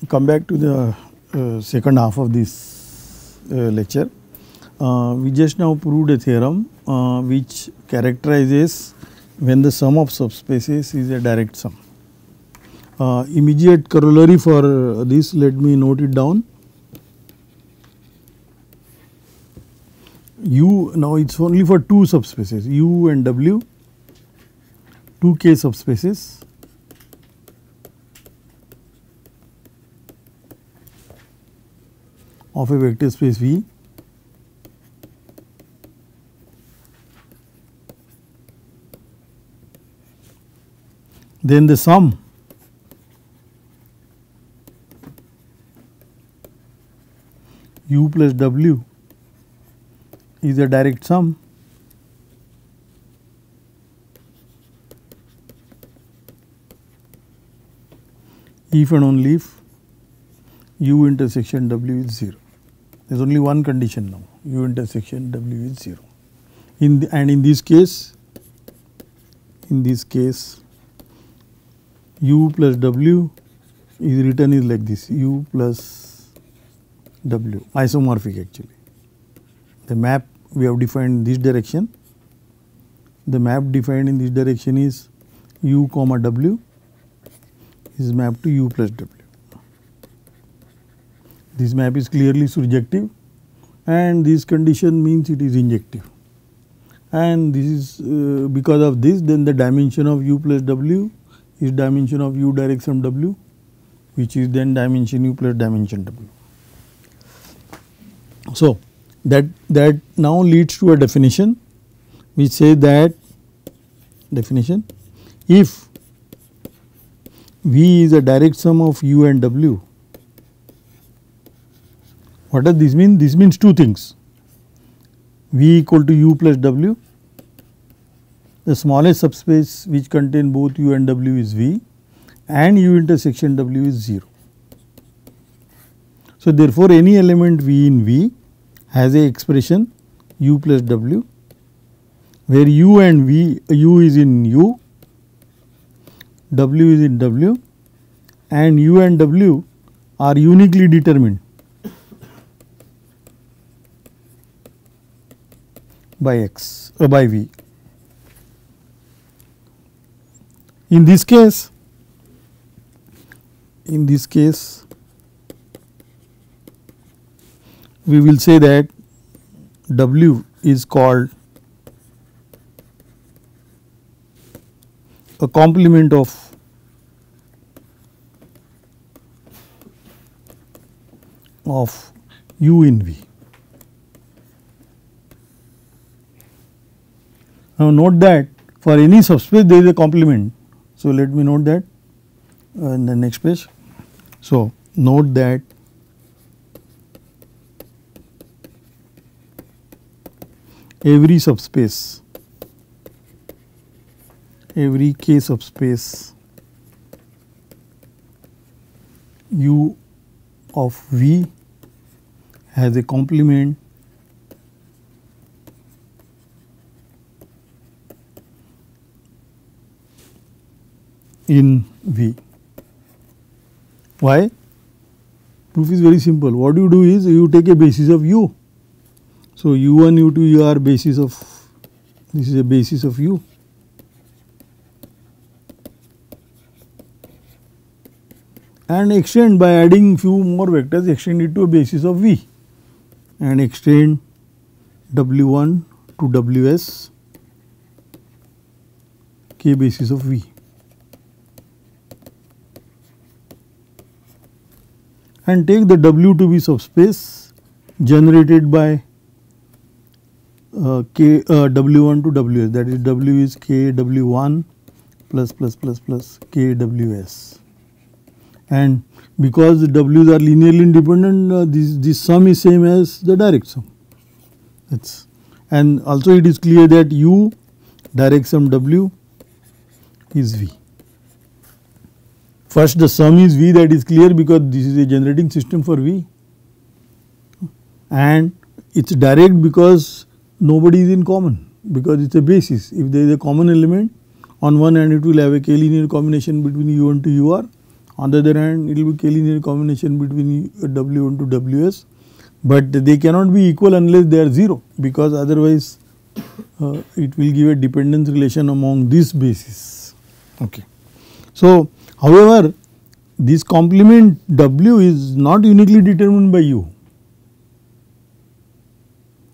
come back to the second half of this lecture. We just now proved a theorem which characterizes when the sum of subspaces is a direct sum. Immediate corollary for this, let me note it down. U, now it is only for two subspaces U and W, two K subspaces. Of a vector space V. Then the sum U plus W is a direct sum if and only if U intersection W is 0. There is only one condition now, U intersection W is 0. In this case, U plus W is written is like this, U plus W, isomorphic actually. The map we have defined in this direction, the map defined in this direction is U comma W is mapped to U plus W. This map is clearly surjective and this condition means it is injective, and this is because of this, then the dimension of U plus W is dimension of U direct sum W, which is then dimension U plus dimension W. So, that now leads to a definition which says that definition, if V is a direct sum of U and W. What does this mean? This means two things, V equal to U plus W, the smallest subspace which contain both U and W is V, and U intersection W is 0. So, therefore, any element V in V has a expression U plus W, where U and V, U is in U, W is in W, and U and W are uniquely determined by X by V. In this case, we will say that W is called a complement of U in V. Now, note that for any subspace there is a complement. So, let me note that in the next page. So, note that every subspace, every K subspace U of V has a complement in V. Why? Proof is very simple. What you do is you take a basis of U. So, U1, U2, U are basis of, this is a basis of U. And extend by adding few more vectors, extend it to a basis of V and extend W1 to Ws, K basis of V. And take the W to be subspace generated by W1 to Ws, that is W is K W1 plus K Ws. And because the W's are linearly independent, this sum is same as the direct sum. And also it is clear that U direct sum W is V. First, the sum is V, that is clear because this is a generating system for V, and it is direct because nobody is in common, because it is a basis. If there is a common element, on one hand it will have a K linear combination between U1 to UR, On the other hand, it will be k-linear combination between W into Ws, but they cannot be equal unless they are 0, because otherwise it will give a dependence relation among these bases. Okay. So, however, this complement W is not uniquely determined by U.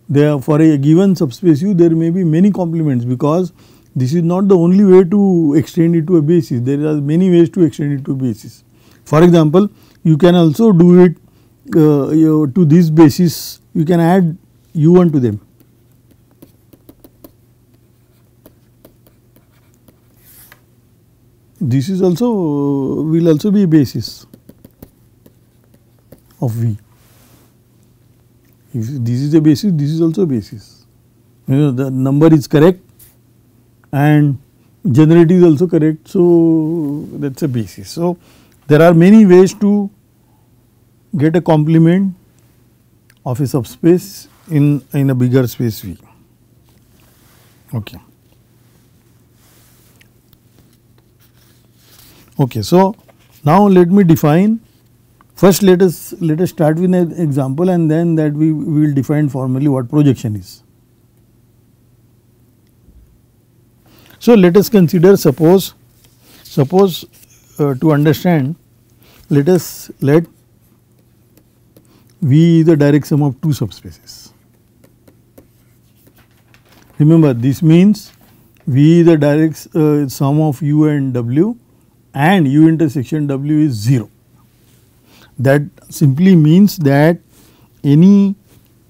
There, for a given subspace U, there may be many complements, because this is not the only way to extend it to a basis. There are many ways to extend it to a basis. For example, you can also do it to this basis, you can add U1 to them. This is also will also be a basis of V. If this is a basis, this is also a basis. The number is correct and generator is also correct. So, that is a basis. So, there are many ways to get a complement of a subspace in a bigger space V. Okay. Okay. So, now let me define, first let us start with an example, and then that we will define formally what projection is. So, let us consider suppose to understand, let V is the direct sum of two subspaces. Remember, this means V is the direct sum of U and W, and U intersection W is 0. That simply means that any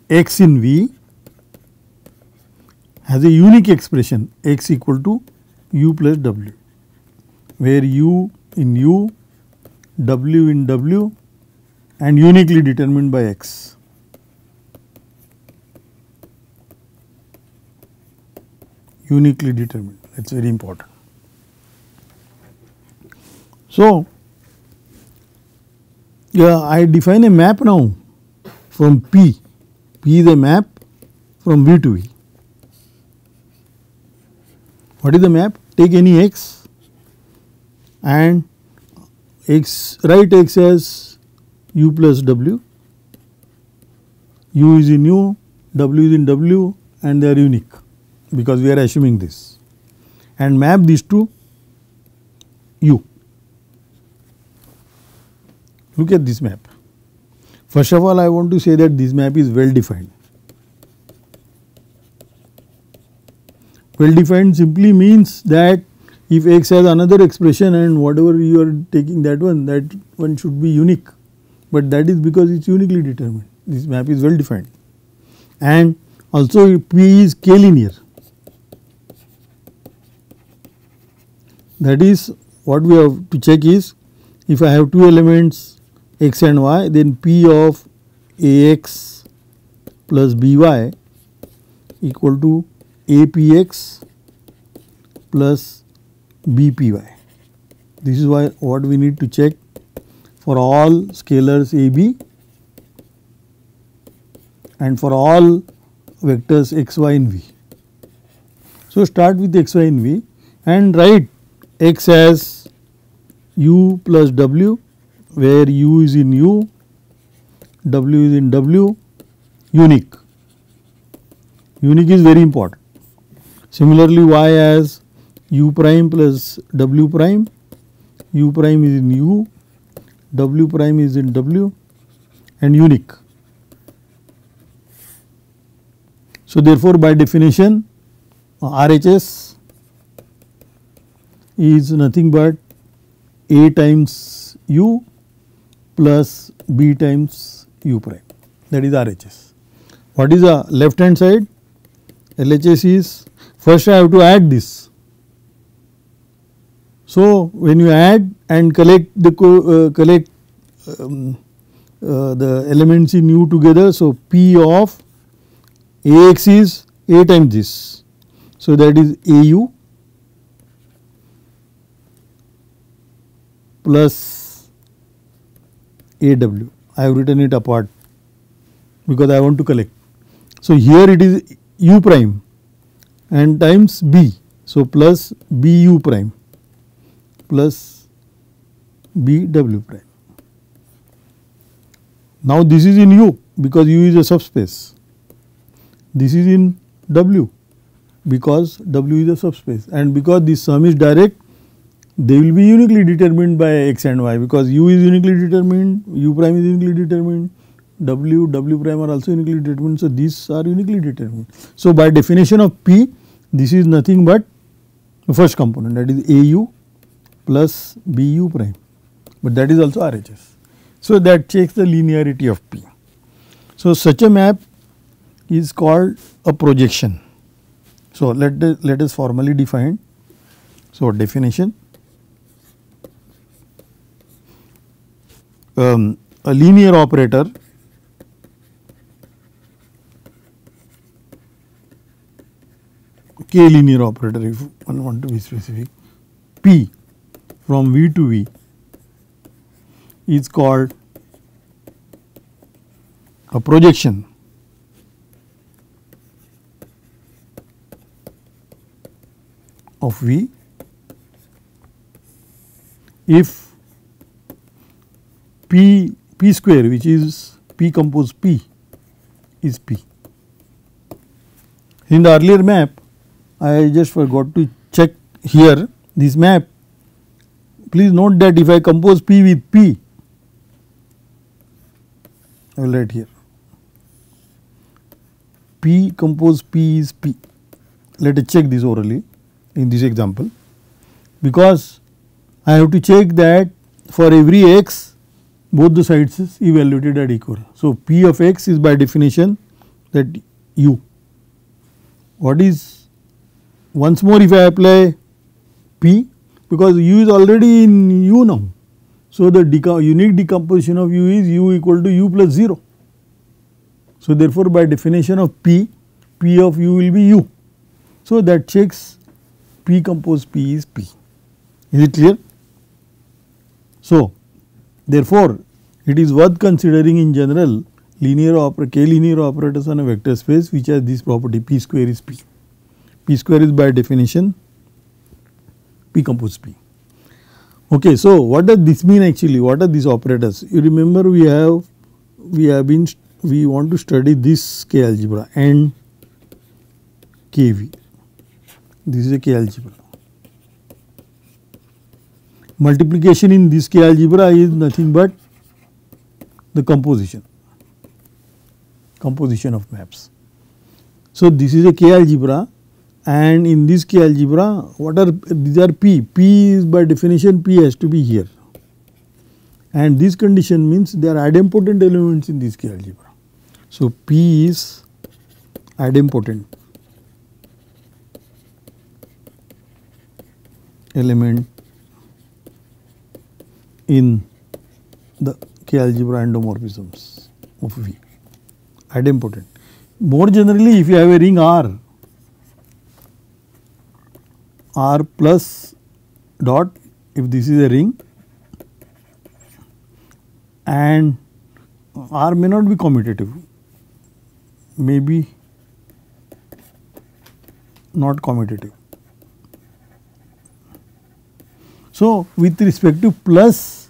x in V has a unique expression x equal to U plus W, where U in U, W in W, and uniquely determined by x. Uniquely determined, that is very important. So, I define a map now from P. P is a map from V to V. What is the map? Take any x and write x as U plus W, U is in U, W is in W, and they are unique, because we are assuming this, and map these to U. Look at this map. First of all, I want to say that this map is well defined. Well defined simply means that if x has another expression and whatever you are taking that one should be unique, but that is because it is uniquely determined. This map is well defined, and also P is k-linear. That is, what we have to check is, if I have two elements x and y, then P of Ax plus By equal to Apx plus Bpy. This is why what we need to check for all scalars AB and for all vectors x, y in V. So, start with x, y in V and write x as U plus W, where U is in U, W is in W, unique. Unique is very important. Similarly, y as U prime plus W prime, U prime is in U, W prime is in W, and unique. So, therefore, by definition RHS is nothing but A times U plus B times U prime, that is RHS. What is the left hand side? LHS is, first I have to add this. So, when you add and collect the elements in U together, so P of Ax is A times this. So, that is Au plus AW. I have written it apart because I want to collect. So, here it is U prime and times B. So, plus Bu prime plus B W prime. Now this is in U because U is a subspace. This is in W because W is a subspace, and because this sum is direct, they will be uniquely determined by X and Y, because U is uniquely determined, U prime is uniquely determined, W prime are also uniquely determined. So, these are uniquely determined. So, by definition of P, this is nothing but the first component, that is AU plus BU prime, but that is also RHS. So, that checks the linearity of P. So, such a map is called a projection. So, let us formally define. So, definition, a linear operator K linear operator, if one want to be specific, P from V to V is called a projection of V if P square, which is P compose P, is P. In the earlier map, I just forgot to check here this map. Please note that if I compose P with P, I will write here P compose P is P. Let us check this orally in this example, because I have to check that for every x both the sides is evaluated at equal. So, P of x is by definition that U. What is, once more if I apply P, because U is already in U now. So, the unique decomposition of U is U equal to U plus 0. So, therefore, by definition of P, P of U will be U. So, that checks P compose P is P. Is it clear? So, therefore, it is worth considering in general K linear operators on a vector space which has this property P square is P. P square is by definition P compose P. Okay, so what does this mean actually? What are these operators? You remember we want to study this K algebra and KV. This is a K algebra. Multiplication in this K algebra is nothing but the composition of maps. So, this is a K algebra, and in this K algebra what are these are P. P is by definition P has to be here, and this condition means there are idempotent elements in this K algebra. So, P is idempotent element in the K algebra endomorphisms of V, idempotent. More generally, if you have a ring R plus dot, if this is a ring, and R may not be commutative, maybe not commutative. So, with respect to plus,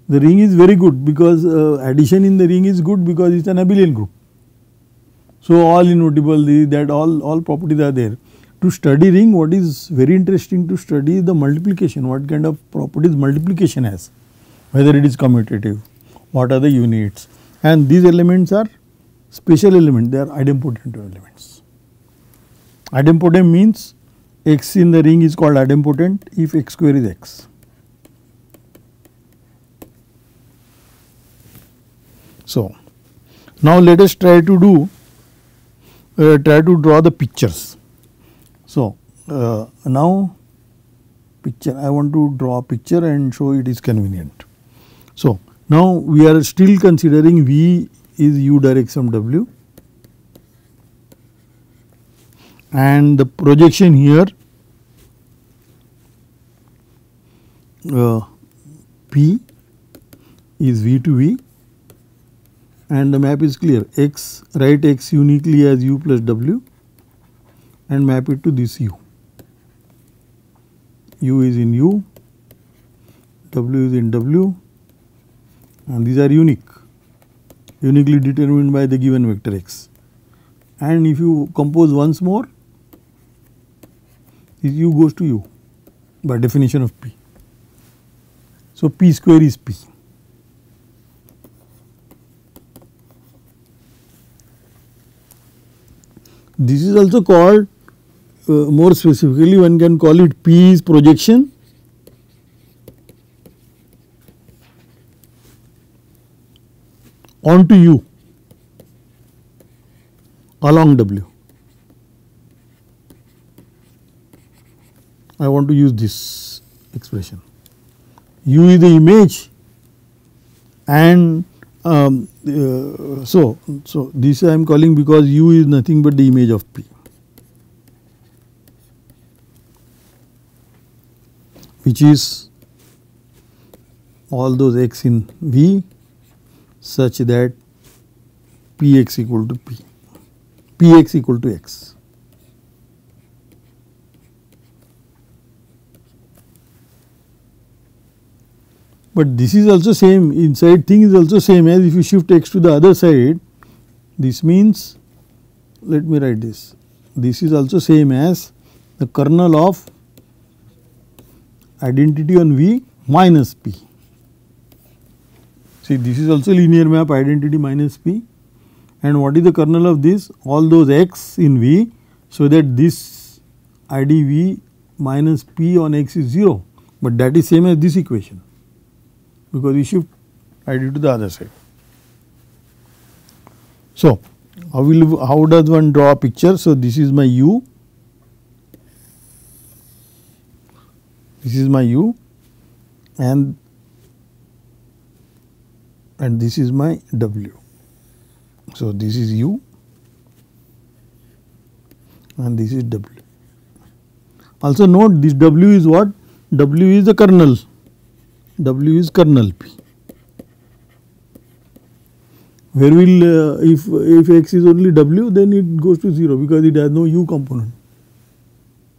the ring is very good, because addition in the ring is good because it is an abelian group. So, all invertible, that all properties are there. To study ring, what is very interesting to study is the multiplication, what kind of properties multiplication has, whether it is commutative, what are the units, and these elements are special elements, they are idempotent elements. Idempotent means x in the ring is called idempotent if x square is x. So, now let us try to draw the pictures. So, now picture, I want to draw a picture and show it is convenient. So, now we are still considering V is U direct sum W, and the projection here P is V to V, and the map is clear. X, write X uniquely as U plus W and map it to this U. U is in U, W is in W, and these are uniquely determined by the given vector x. And if you compose once more, this u goes to u by definition of P. So, P square is P. This is also called more specifically, one can call it P is projection onto U along W. I want to use this expression. U is the image, and so this I am calling because U is nothing but the image of P. Which is all those x in V such that Px equal to P, Px equal to x. But this is also same, inside thing is also same as if you shift x to the other side. This means, let me write this, this is also same as the kernel of identity on V minus P. See, this is also linear map identity minus P, and what is the kernel of this? All those x in V, so that this ID V minus P on x is 0, but that is same as this equation, because we shift ID to the other side. So, how does one draw a picture? So, this is my U, this is my U, and this is my W. So, this is U and this is W. Also note this W is what? W is the kernel, W is kernel P. Where will if x is only W, then it goes to 0 because it has no U component,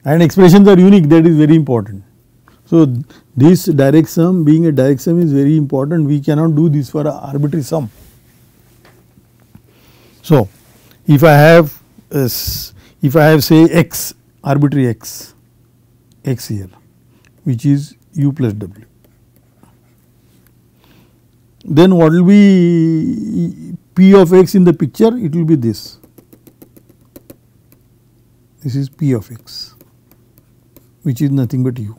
and expressions are unique, that is very important. So, this direct sum, being a direct sum, is very important. We cannot do this for an arbitrary sum. So, if I have say x, arbitrary x here, which is U plus W, then what will be P of x in the picture? It will be this. This is P of x, which is nothing but U.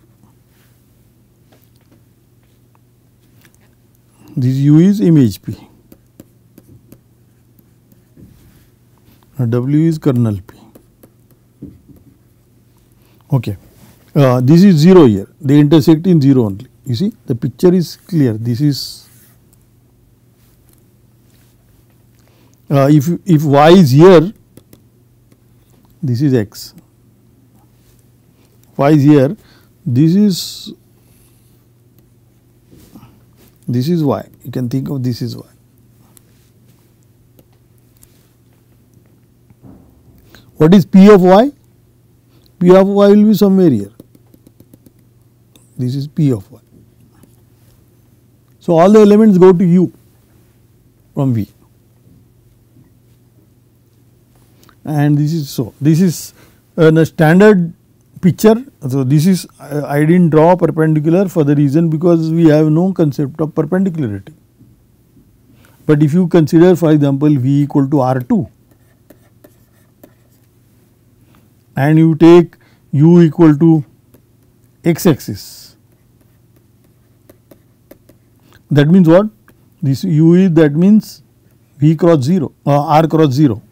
This U is image P, W is kernel P. Okay. This is 0 here, they intersect in 0 only. You see, the picture is clear. This is if y is here, this is x. Y is here, this is y. You can think of this is y. What is P of y? P of y will be somewhere here. This is P of y. So, all the elements go to U from V, and this is so. This is a standard picture. So, this is I did not draw perpendicular for the reason because we have no concept of perpendicularity. But if you consider, for example, V equal to R2 and you take U equal to x axis, that means what? This U is, that means V cross 0, R cross 0.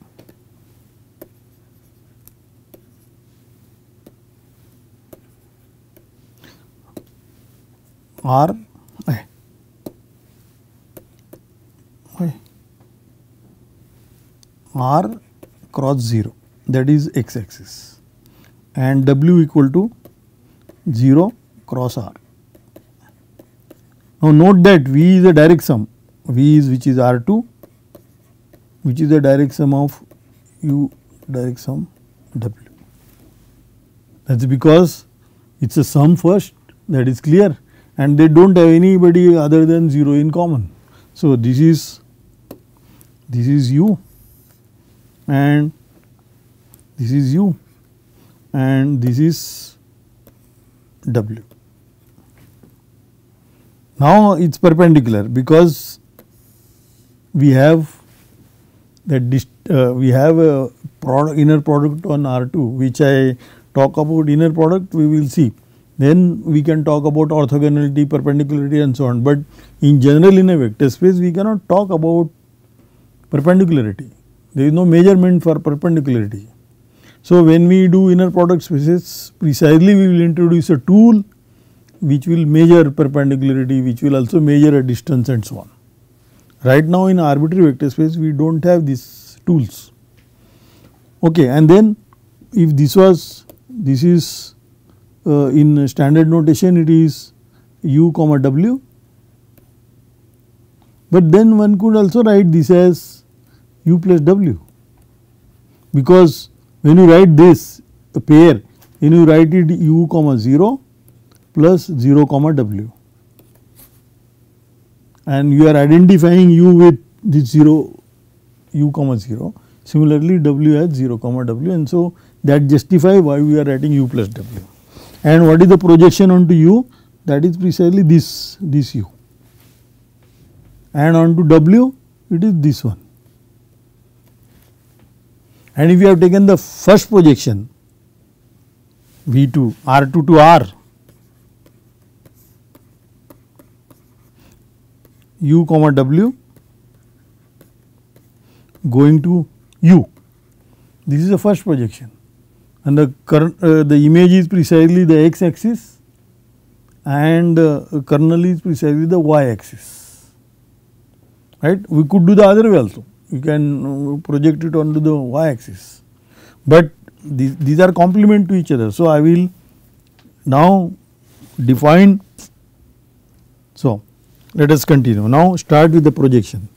R cross 0, that is x axis, and W equal to 0 cross R. Now, note that V is a direct sum, V is which is R2, which is the direct sum of U direct sum W. That is because it is a sum first, that is clear, and they do not have anybody other than 0 in common. So, this is u and this is u and this is w. Now, it is perpendicular because we have that we have a inner product on R2, which I talk about inner product we will see. Then we can talk about orthogonality, perpendicularity and so on, but in general in a vector space we cannot talk about perpendicularity. There is no measurement for perpendicularity. So, when we do inner product spaces, precisely we will introduce a tool which will measure perpendicularity, which will also measure a distance and so on. Right now in arbitrary vector space we do not have these tools. Okay, and then if this is in standard notation it is u comma w, but then one could also write this as u plus w, because when you write this a pair, when you write it u comma 0 plus 0 comma w, and you are identifying u with this 0 u comma 0, similarly w as 0 comma w, and so that justify why we are writing u plus w. And what is the projection onto u? That is precisely this u, and onto w it is this one. And if you have taken the first projection V2 R2 to R, u comma w going to u, this is the first projection, and the image is precisely the x axis and kernel is precisely the y axis, right. We could do the other way also, you can project it onto the y axis, but these are complement to each other. So, I will now define. So, let us continue. Now, start with the projection.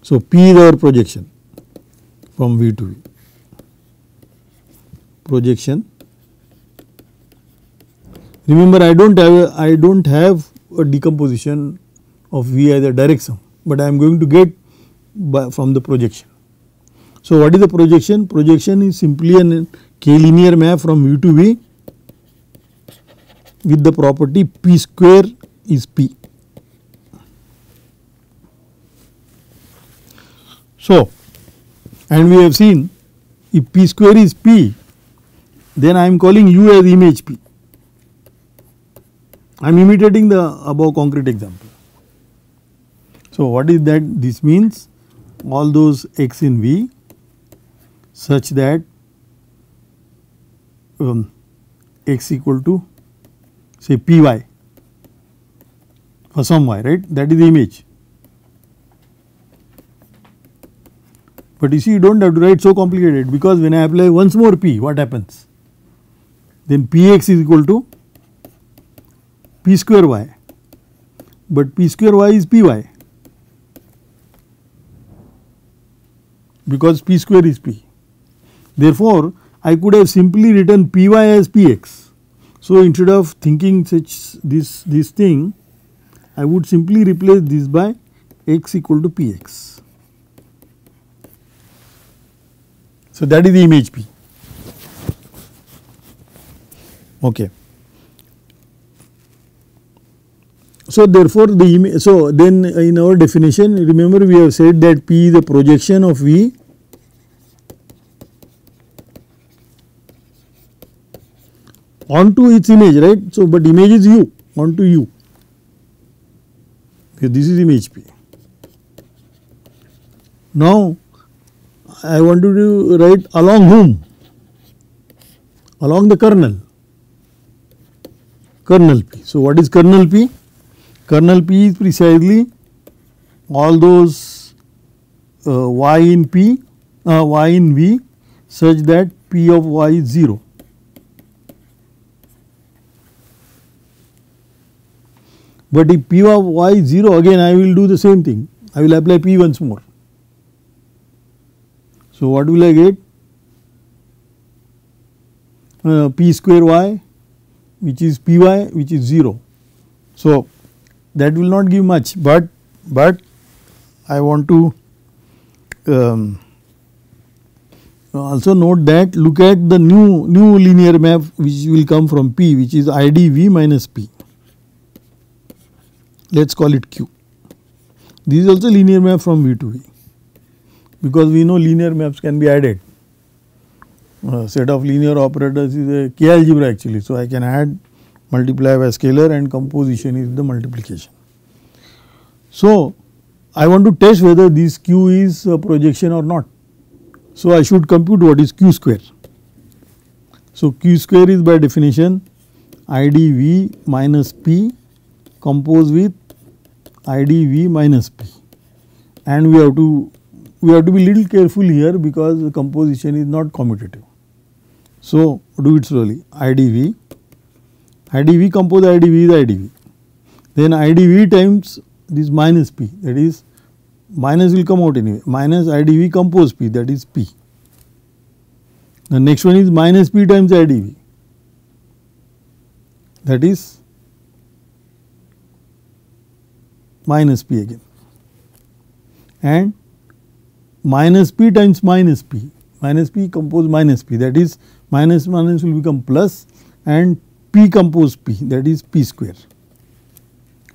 So, P is our projection from V to V. Projection. Remember, I do not have a decomposition of V as a direct sum, but I am going to get from the projection. So, what is the projection? Projection is simply a k-linear map from V to V with the property P square is P. So, and we have seen if P square is P, then I am calling U as image P. I am imitating the above concrete example. So, what is that? This means all those x in V such that x equal to say Py for some y, right, that is the image. But you see, you do not have to write so complicated, because when I apply once more P, what happens? Then Px is equal to P square y, but P square y is Py, because P square is P. Therefore, I could have simply written Py as Px. So, instead of thinking such this thing, I would simply replace this by x equal to Px. So, that is the image P. Okay. So, therefore, the image, so then in our definition, remember we have said that P is a projection of V onto its image, right. So, but image is U, onto U. Okay, this is image P. Now, I want to write along whom? Along the kernel, kernel P. So, what is kernel P? Kernel P is precisely all those y in P, y in V such that P of y is 0. But if P of y is 0, again I will do the same thing, I will apply P once more. So, what will I get? P square y, which is Py, which is 0. So, that will not give much, but I want to also note that look at the new linear map which will come from P, which is ID V minus P. Let us call it Q. This is also linear map from V to V, because we know linear maps can be added. Set of linear operators is a K algebra actually. So, I can add, multiply by scalar, and composition is the multiplication. So, I want to test whether this Q is a projection or not. So, I should compute what is Q square. So, Q square is by definition ID V minus P composed with ID V minus P, and we have to be little careful here because the composition is not commutative. So, do it slowly. ID V compose ID V is ID V, then ID V times this minus P, that is minus will come out anyway, minus ID V compose P, that is P. The next one is minus P times ID V, that is minus P again, and minus P times minus P compose minus P, that is minus will become plus, and P compose P, that is P square.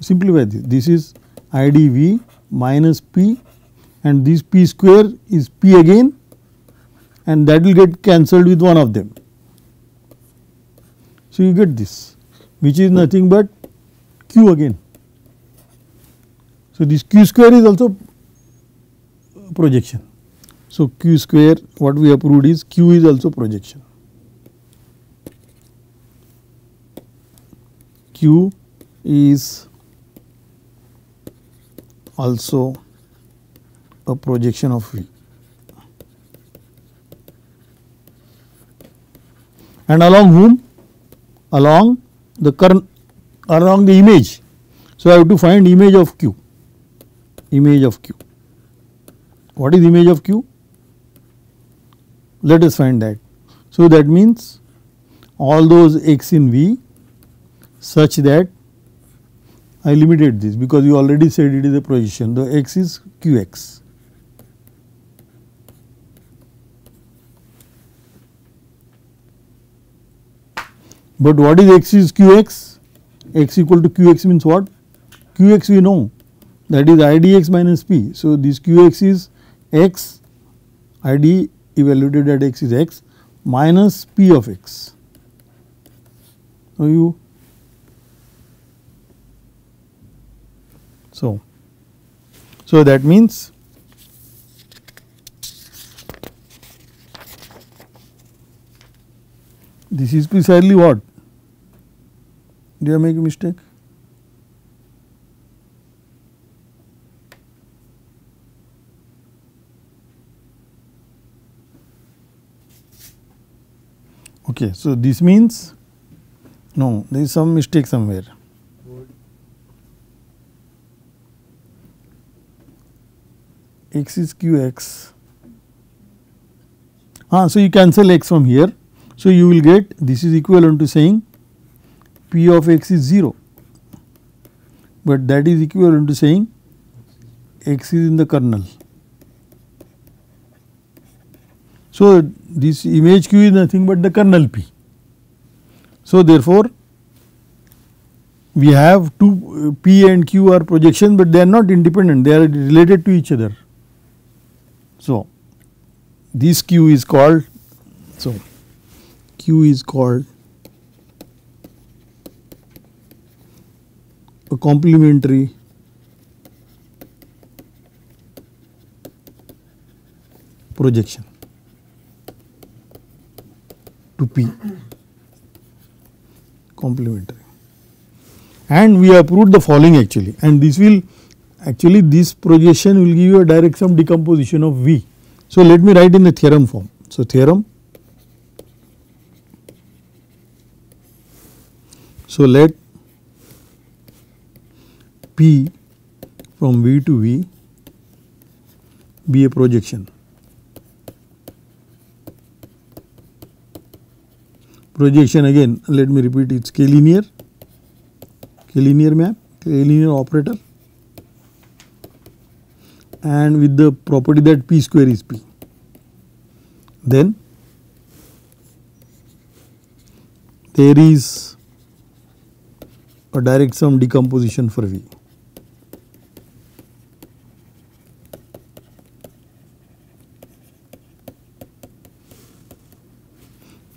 Simplify this. This is ID V minus P, and this P square is P again, and that will get cancelled with one of them. So, you get this, which is nothing but Q again. So, this Q square is also projection. So, Q square, what we have proved is Q is also projection. Q is also a projection of V, and along whom? Along the image. So, I have to find image of Q. Image of Q. What is image of Q? Let us find that. So, that means all those x in V such that I limited this, because you already said it is a projection. The x is Qx. But what is x is Qx? X equal to Qx means what? Qx we know, that is IDX minus P. So, this Qx is x, ID evaluated at x is x minus P of x. So, that means this is precisely what? Did I make a mistake? Okay, so this means no, there is some mistake somewhere. X is Qx. So you cancel x from here. So you will get this is equivalent to saying P of x is 0, but that is equivalent to saying x is in the kernel. So this image Q is nothing but the kernel P. So therefore, we have two P and Q are projections, but they are not independent, they are related to each other. So this Q is called, so Q is called a complementary projection to P, complementary. And we have proved the following actually, and this will actually this projection will give you a direct sum decomposition of V. So let me write in the theorem form. So theorem, so let P from V to V be a projection. Projection again, let me repeat, it is K linear K-linear map, K-linear operator, and with the property that P square is P. Then there is a direct sum decomposition for V.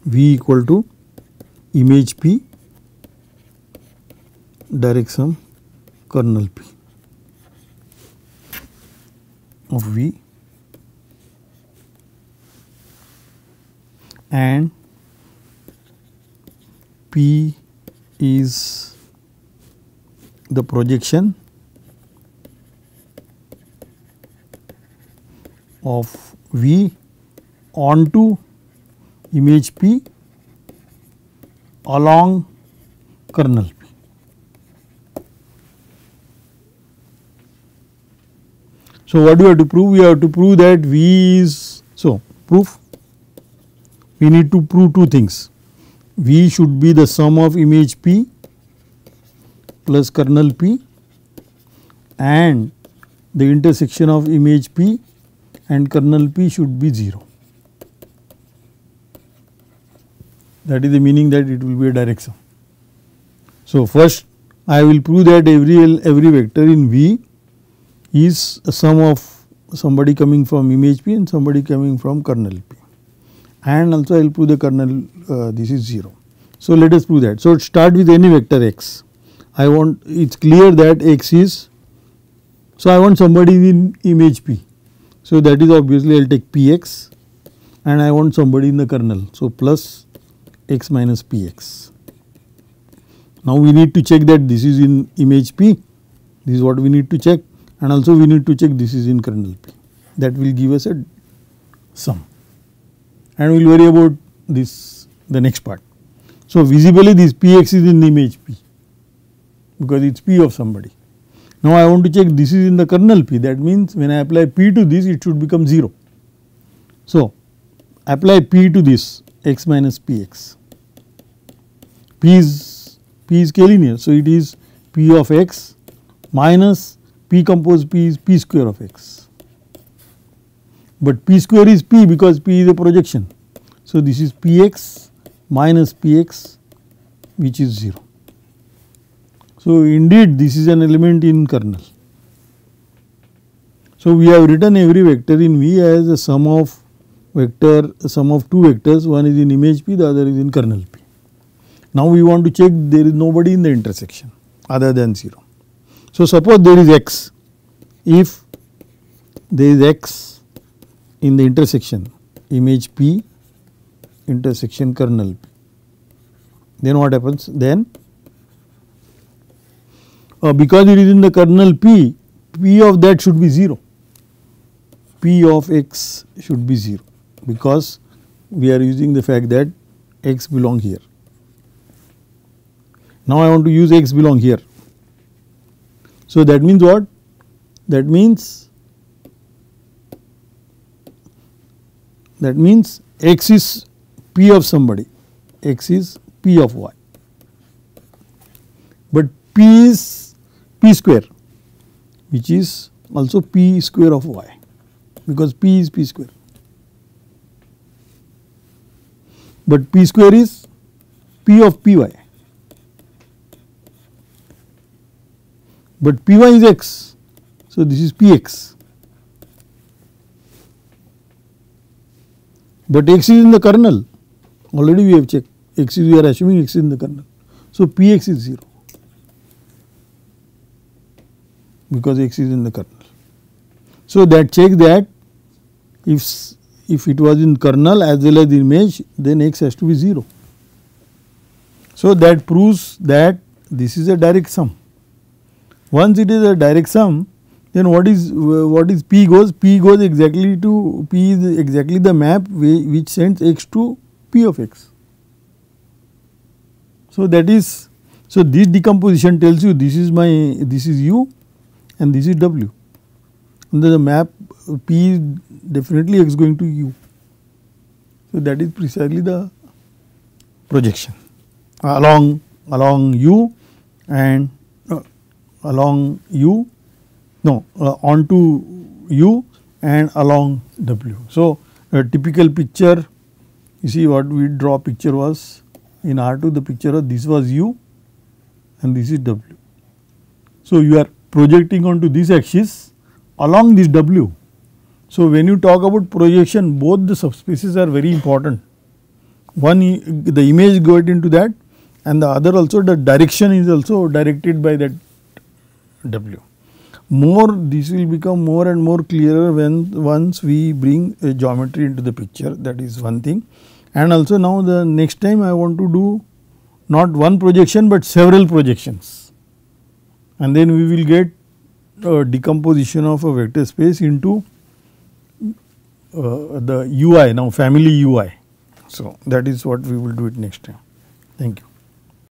V equal to image P direct sum kernel P of V, and P is the projection of V onto image P along kernel P. So, what do we have to prove? We have to prove that V is, so proof, we need to prove two things. V should be the sum of image P plus kernel P, and the intersection of image P and kernel P should be 0. That is the meaning that it will be a direct sum. So, first I will prove that every vector in V is a sum of somebody coming from image P and somebody coming from kernel P, and also I will prove the kernel this is 0. So, let us prove that. So, start with any vector x. I want, it is clear that x is, so I want somebody in image P. So, that is obviously I will take Px, and I want somebody in the kernel. So, plus x minus Px. Now, we need to check that this is in image P, this is what we need to check, and also we need to check this is in kernel P. That will give us a sum, and we will worry about this the next part. So, visibly this Px is in the image P because it is P of somebody. Now, I want to check this is in the kernel P, that means when I apply P to this it should become 0. So, apply P to this x minus Px. P is K-linear, so it is P of x minus P compose P is P square of x, but P square is P because P is a projection. So, this is Px minus Px, which is 0. So, indeed this is an element in kernel. So, we have written every vector in V as a sum of two vectors, one is in image P, the other is in kernel P. Now, we want to check there is nobody in the intersection other than 0. So, suppose there is x, if there is x in the intersection image P intersection kernel P, then what happens? Then because it is in the kernel P, P of that should be 0, P of x should be 0 because we are using the fact that x belong here. Now, I want to use x belong here. So, that means what? That means x is P of somebody, x is P of y, but P is P square, which is also P square of y because P is P square, but P square is P of Py, but Py is x. So, this is Px, but x is in the kernel, already we have checked x is, we are assuming x is in the kernel. So, Px is 0 because x is in the kernel. So, that checks that if it was in kernel as well as image, then x has to be 0. So, that proves that this is a direct sum. Once it is a direct sum, then what is P goes? P goes exactly to, P is exactly the map which sends x to P of x. So, that is, so this decomposition tells you this is u and this is w, and the map P is definitely x going to u. So, that is precisely the projection along u and along u, no onto u and along w. So, a typical picture, you see what we draw picture was in R2, the picture of this was u and this is w. So, you are projecting onto this axis along this w. So, when you talk about projection, both the subspaces are very important. One, the image got into that, and the other also the direction is also directed by that w. More, this will become more and more clearer when once we bring a geometry into the picture, that is one thing. And also now the next time I want to do not one projection, but several projections, and then we will get a decomposition of a vector space into the UI, now family UI. So, that is what we will do it next time. Thank you.